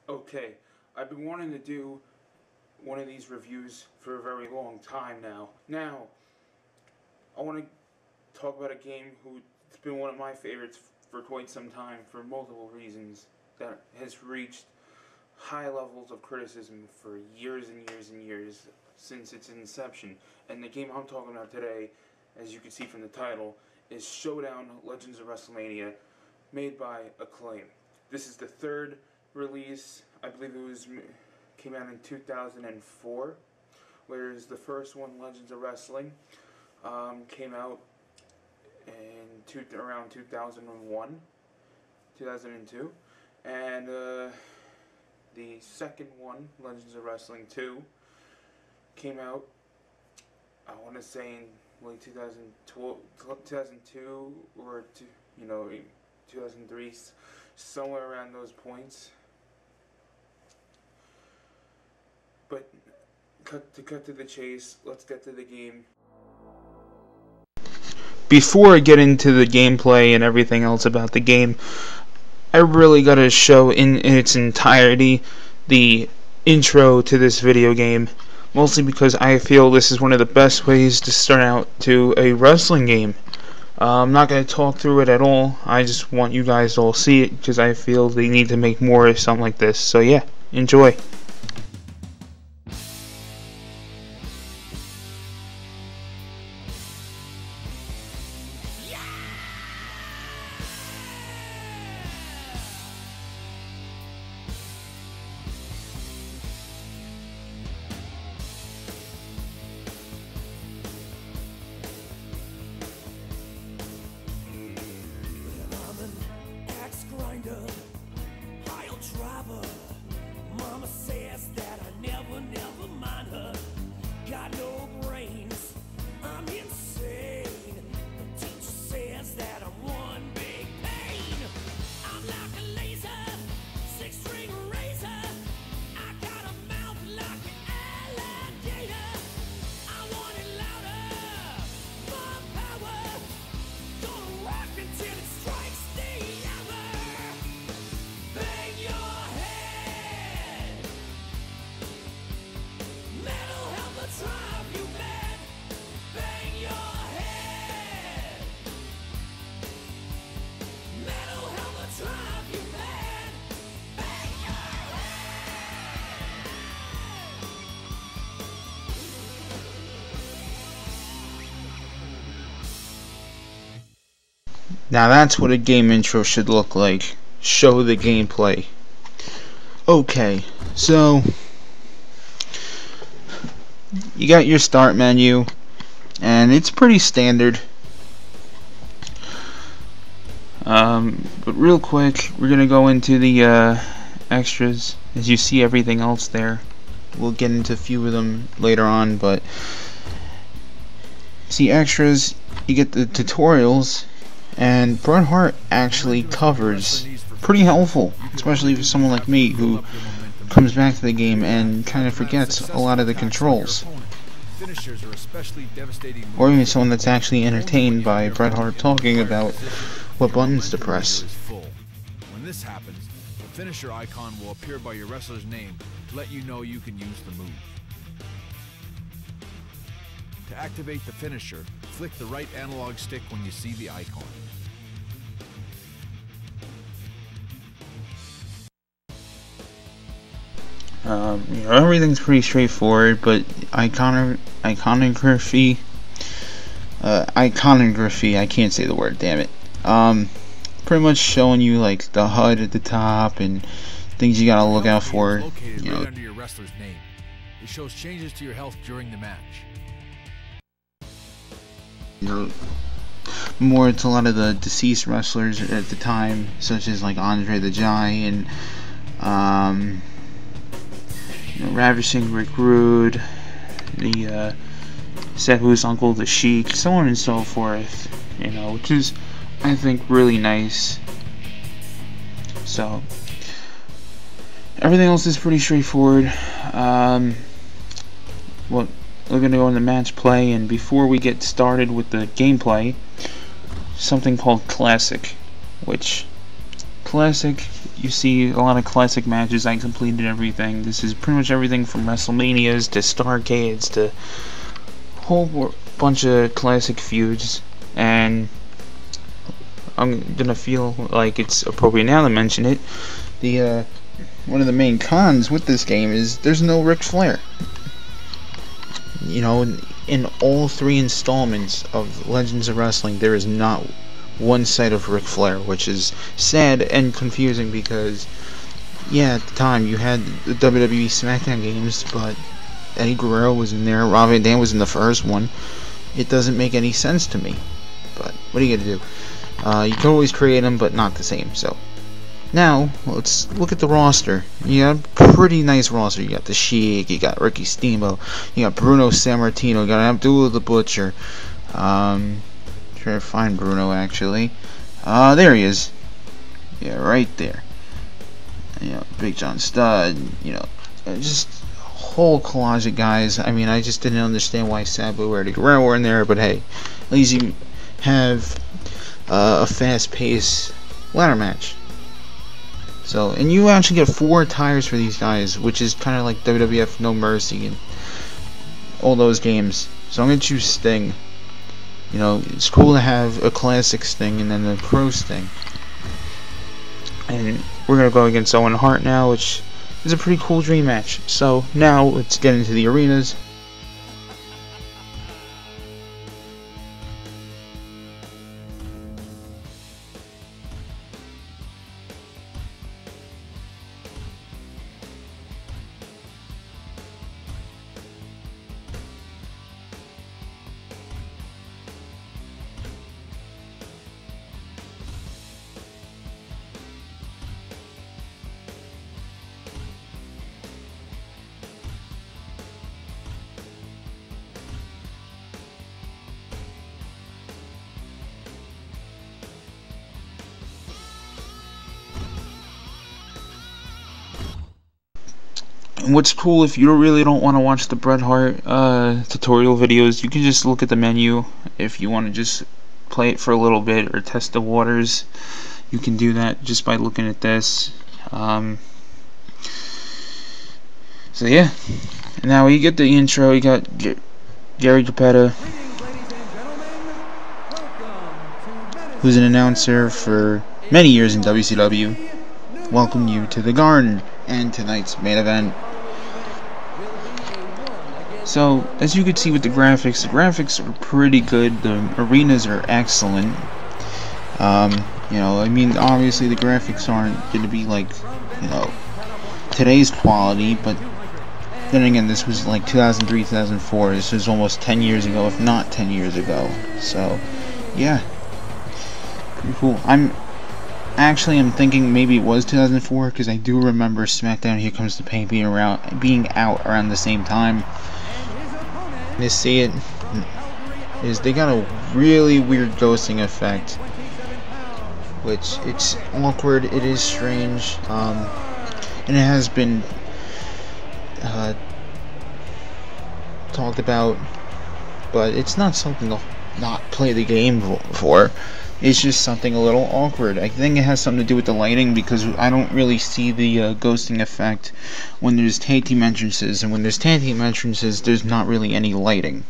Okay, I've been wanting to do one of these reviews for a very long time now. Now, I want to talk about a game who's been one of my favorites for quite some time for multiple reasons, that has reached high levels of criticism for years and years and years since its inception. And the game I'm talking about today, as you can see from the title, is Showdown Legends of WrestleMania, made by Acclaim. This is the third release. I believe came out in 2004, whereas the first one, Legends of Wrestling, came out in around 2001, 2002, and the second one, Legends of Wrestling 2, came out, I want to say, in late 2002 or 2003, somewhere around those points. But to cut to the chase, let's get to the game. Before I get into the gameplay and everything else about the game, I really gotta show in its entirety the intro to this video game, mostly because I feel this is one of the best ways to start out to a wrestling game. I'm not going to talk through it at all. I just want you guys to all see it because I feel they need to make more of something like this. So yeah, enjoy. Mama says that I never mind her. Got no brains, I'm insane. The teacher says that I'm one big pain. I'm like a laser, six-string razor. I got a mouth like an alligator. I want it louder, more power. Gonna rock until it strikes the hour. Bang your head. Metal helmet drive you mad. Bang your head. Metal helmet drive you mad. Bang your Now that's what a game intro should look like. Show the gameplay. Okay, so you got your start menu, and it's pretty standard. But real quick, we're gonna go into the extras. As you see everything else there, we'll get into a few of them later on. But see, extras, you get the tutorials, and Bret Hart actually covers. Pretty helpful, especially for someone like me who comes back to the game and kind of forgets a lot of the controls, or even someone that's actually entertained by Bret Hart talking about what buttons to press. When this happens, the finisher icon will appear by your wrestler's name to let you know you can use the move. To activate the finisher, flick the right analog stick when you see the icon. Everything's pretty straightforward, but iconography, I can't say the word, damn it. Pretty much showing you like the HUD at the top and things you gotta look out for. Located right under your wrestler's name. It shows changes to your health during the match. More to a lot of the deceased wrestlers at the time, such as like Andre the Giant and Ravishing Rick Rude, the Sabu's uncle, the Sheik, so on and so forth. Which is, I think, really nice. So everything else is pretty straightforward. Well, we're gonna go into match play, and before we get started with the gameplay, something called Classic, which Classic, you see a lot of classic matches. I completed everything. This is pretty much everything from WrestleManias to Starcades to a whole bunch of classic feuds. And I'm gonna feel like it's appropriate now to mention it. The one of the main cons with this game is there's no Ric Flair. You know, in all 3 installments of Legends of Wrestling, there is not one sight of Ric Flair, which is sad and confusing because, yeah, at the time you had the WWE SmackDown games, but Eddie Guerrero was in there, Rob Van Dam was in the first one. It doesn't make any sense to me, but what are you gonna do? You can always create them, but not the same. So now let's look at the roster. You got a pretty nice roster. You got the Sheik, you got Ricky Steamboat, you got Bruno Sammartino, you got Abdullah the Butcher. Trying to find Bruno actually. There he is. Yeah, right there. You know, Big John Studd. You know, just a whole collage of guys. I mean, I just didn't understand why Sabu or Eddie Guerrero were in there, but hey, at least you have a fast-paced ladder match. So, and you actually get 4 attires for these guys, which is kind of like WWF No Mercy and all those games. So I'm gonna choose Sting. You know, it's cool to have a classic Sting and then a pro Sting. And we're gonna go against Owen Hart now, which is a pretty cool dream match. So now let's get into the arenas. And what's cool, if you really don't want to watch the Bret Hart tutorial videos, you can just look at the menu. If you want to just play it for a little bit or test the waters, you can do that just by looking at this. So yeah, and now you get the intro. You got Gary Capetta, who's an announcer for many years in WCW. Welcome you to the Garden and tonight's main event. So, as you can see with the graphics are pretty good. The arenas are excellent. You know, I mean, obviously the graphics aren't going to be like, you know, today's quality, but then again, this was like 2003, 2004. This was almost 10 years ago, if not 10 years ago. So, yeah, pretty cool. I'm thinking maybe it was 2004 because I do remember SmackDown Here Comes the Pain being out around the same time. You see it is they got a really weird ghosting effect, which it's awkward. It is strange, and it has been talked about, but it's not something to not play the game for. It's just something a little awkward. I think it has something to do with the lighting, because I don't really see the ghosting effect when there's tag team entrances, and when there's tag team entrances, there's not really any lighting.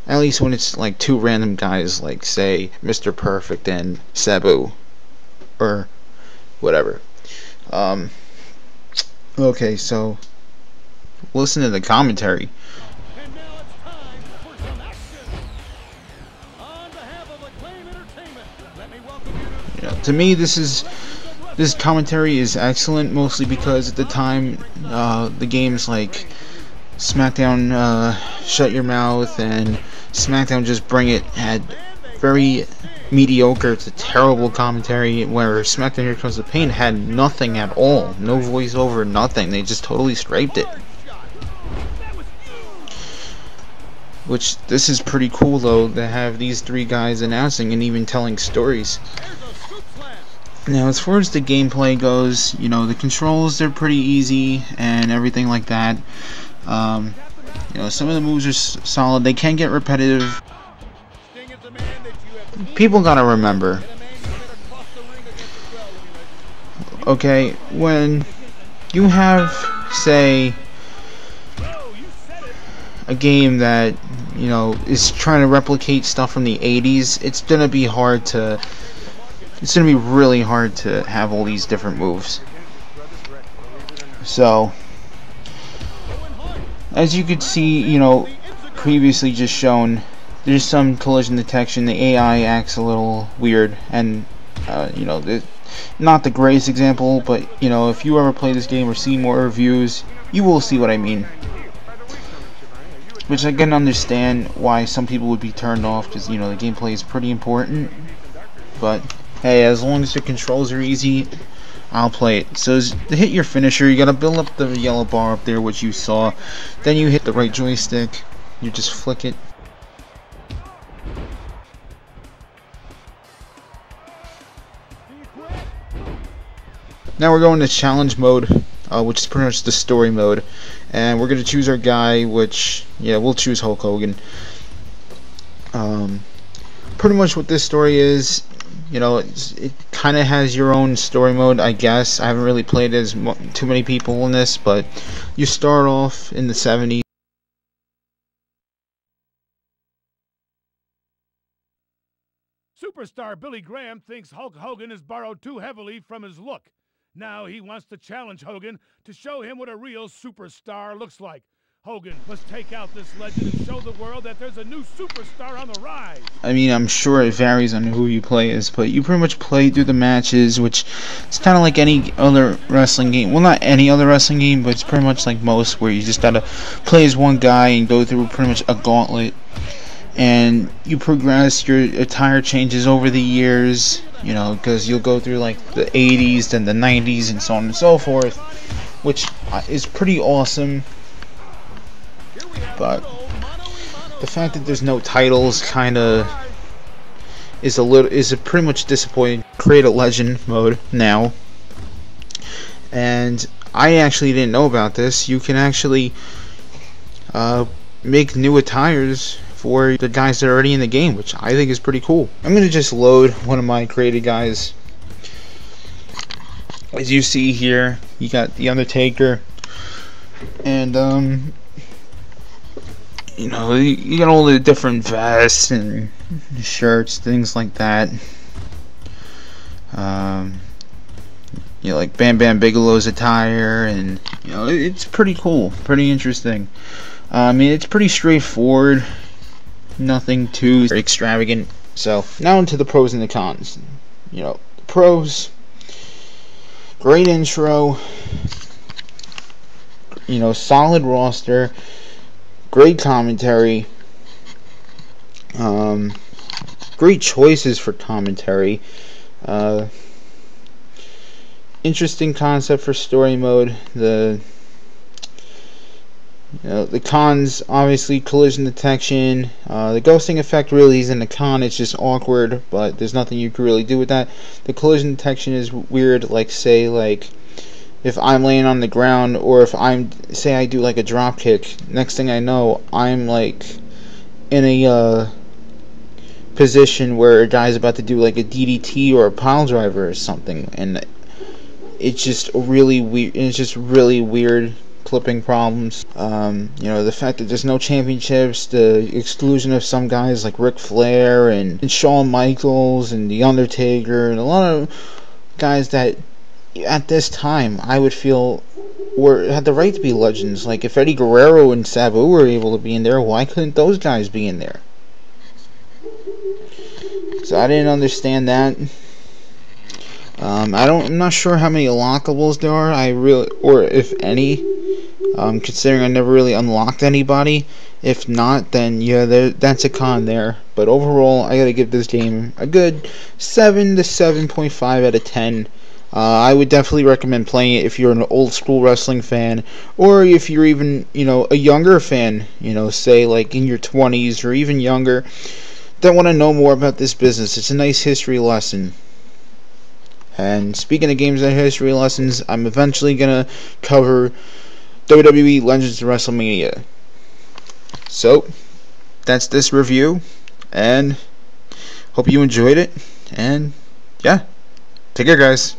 At least when it's like 2 random guys, like say Mr. Perfect and Sabu, or whatever. Okay, so listen to the commentary. To me, this commentary is excellent, mostly because at the time, the games like SmackDown Shut Your Mouth and SmackDown Just Bring It had very mediocre to terrible commentary, where SmackDown Here Comes the Pain had nothing at all. No voiceover, nothing. They just totally scraped it. Which, this is pretty cool though, to have these 3 guys announcing and even telling stories. Now, as far as the gameplay goes, you know, the controls, they're pretty easy and everything like that. You know, some of the moves are solid. They can get repetitive. People gotta remember, Okay, when you have, say, a game that, you know, is trying to replicate stuff from the 80s, it's gonna be really hard to have all these different moves. So, as you could see, you know, previously just shown, there's some collision detection. The AI acts a little weird, and you know, not the greatest example, but you know, if you ever play this game or see more reviews, you will see what I mean. Which I can understand why some people would be turned off, because you know the gameplay is pretty important. But hey, as long as the controls are easy, I'll play it. So to hit your finisher, you gotta build up the yellow bar up there, which you saw. Then you hit the right joystick. You just flick it. Now we're going to challenge mode, which is pretty much the story mode, and we're gonna choose our guy, which, yeah, we'll choose Hulk Hogan. Pretty much what this story is, you know, it kind of has your own story mode, I guess. I haven't really played as too many people in this, but you start off in the 70s. Superstar Billy Graham thinks Hulk Hogan has borrowed too heavily from his look. Now he wants to challenge Hogan to show him what a real superstar looks like. Hogan must take out this legend and show the world that there's a new superstar on the rise. I mean, I'm sure it varies on who you play as, but you pretty much play through the matches, which it's kind of like any other wrestling game. Well, not any other wrestling game, but it's pretty much like most, where you just gotta play as one guy and go through pretty much a gauntlet. And you progress, your attire changes over the years, you know, because you'll go through like the 80s, then the 90s, and so on and so forth, which is pretty awesome. But the fact that there's no titles kind of is pretty much disappointing. Create a legend mode now, and I actually didn't know about this. You can actually make new attires for the guys that are already in the game, which I think is pretty cool. I'm gonna just load one of my created guys. As you see here, you got the Undertaker, and you know, you got all the different vests and shirts, things like that. You know, like Bam Bam Bigelow's attire, and you know, it's pretty cool, pretty interesting. I mean, it's pretty straightforward. Nothing too extravagant. So now into the pros and the cons. You know, the pros: great intro, you know, solid roster, great commentary, great choices for commentary, interesting concept for story mode. The cons, obviously, collision detection. The ghosting effect really isn't a con, it's just awkward, but there's nothing you can really do with that. The collision detection is weird, like, say, like, if I'm laying on the ground, or if say I do, like, a drop kick, next thing I know, I'm, like, in a, position where a guy's about to do, like, a DDT or a pile driver or something, and it's just really weird, clipping problems. You know, the fact that there's no championships, the exclusion of some guys like Ric Flair and Shawn Michaels and The Undertaker, and a lot of guys that at this time I would feel had the right to be legends. Like, if Eddie Guerrero and Sabu were able to be in there, why couldn't those guys be in there? So I didn't understand that. I'm not sure how many unlockables there are, or if any. Considering I never really unlocked anybody. If not, then yeah, that's a con there. But overall, I gotta give this game a good 7 to 7.5 out of 10. I would definitely recommend playing it if you're an old school wrestling fan, or if you're even, you know, a younger fan, you know, say like in your 20s or even younger, that want to know more about this business. It's a nice history lesson. And speaking of games and history lessons, I'm eventually gonna cover WWE Legends of WrestleMania. So, that's this review, and hope you enjoyed it, and yeah, take care, guys.